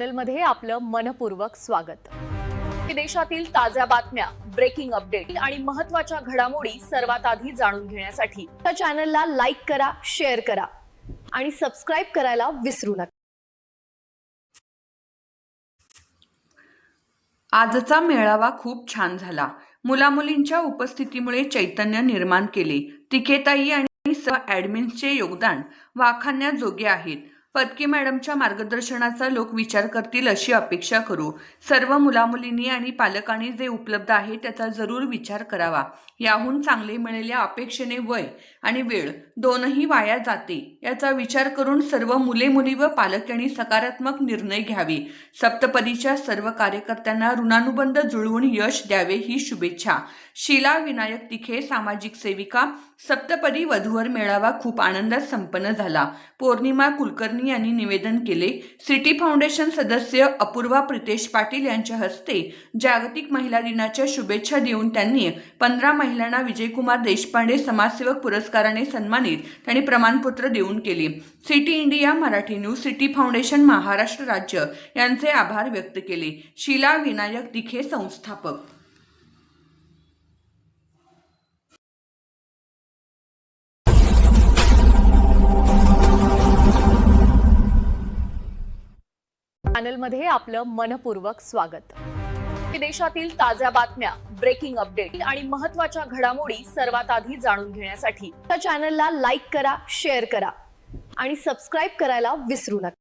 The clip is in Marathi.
चॅनलमध्ये आपलं मनपूर्वक स्वागत। देशातील ताज्या बातम्या, ब्रेकिंग अपडेट आणि महत्त्वाच्या घडामोडी सर्वात आधी जाणून घेण्यासाठी या चॅनलला लाईक करा, शेअर करा आणि सबस्क्राइब करायला विसरू नका। आजचा मेळावा खूप छान झाला। मुलामुलींच्या उपस्थितीमुळे चैतन्य निर्माण केले। तिकेताई आणि सर्व ॲडमिन्सचे योगदान वाखाणण्याजोगे आहेत। फडके मॅडमच्या मार्गदर्शनाचा लोक विचार करतील अशी अपेक्षा करू। सर्व मुलामुलींनी आणि पालकांनी जे उपलब्ध आहे त्याचा जरूर विचार करावा। याहून चांगले मिळेल या अपेक्षेने वय आणि वेळ दोनही वाया जाते याचा विचार करून सर्व मुले मुली व पालक यांनी सकारात्मक निर्णय घ्यावे। सप्तपदीच्या सर्व कार्यकर्त्यांना ऋणानुबंध जुळवून यश द्यावे ही शुभेच्छा। शीला विनायक तिखे, सामाजिक सेविका। सप्तपदी वधूवर मेळावा खूप आनंदात संपन्न झाला। पौर्णिमा कुलकर्णी यांनी निवेदन केले। सिटी फाउंडेशन सदस्य अपूर्वा प्रितेश पाटील यांच्या हस्ते जागतिक महिला दिनाच्या शुभेच्छा देऊन त्यांनी 15 महिलांना विजयकुमार देशपांडे समाजसेवक पुरस्काराने सन्मानित आणि प्रमाणपत्र देऊन केले। City India, Marathi news, city foundation, Maharashtra राज्य यांचे आभार व्यक्त केले। शीला विनायक तिखे, संस्थापक। चॅनलमध्ये आपलं मनपूर्वक स्वागत। देशातील ताज्या बातम्या, ब्रेकिंग अपडेट आणि महत्त्वाच्या घडामोडी सर्वात आधी जाणून घेण्यासाठी या चॅनलला लाईक करा, शेअर करा आणि सबस्क्राइब करायला विसरू नका।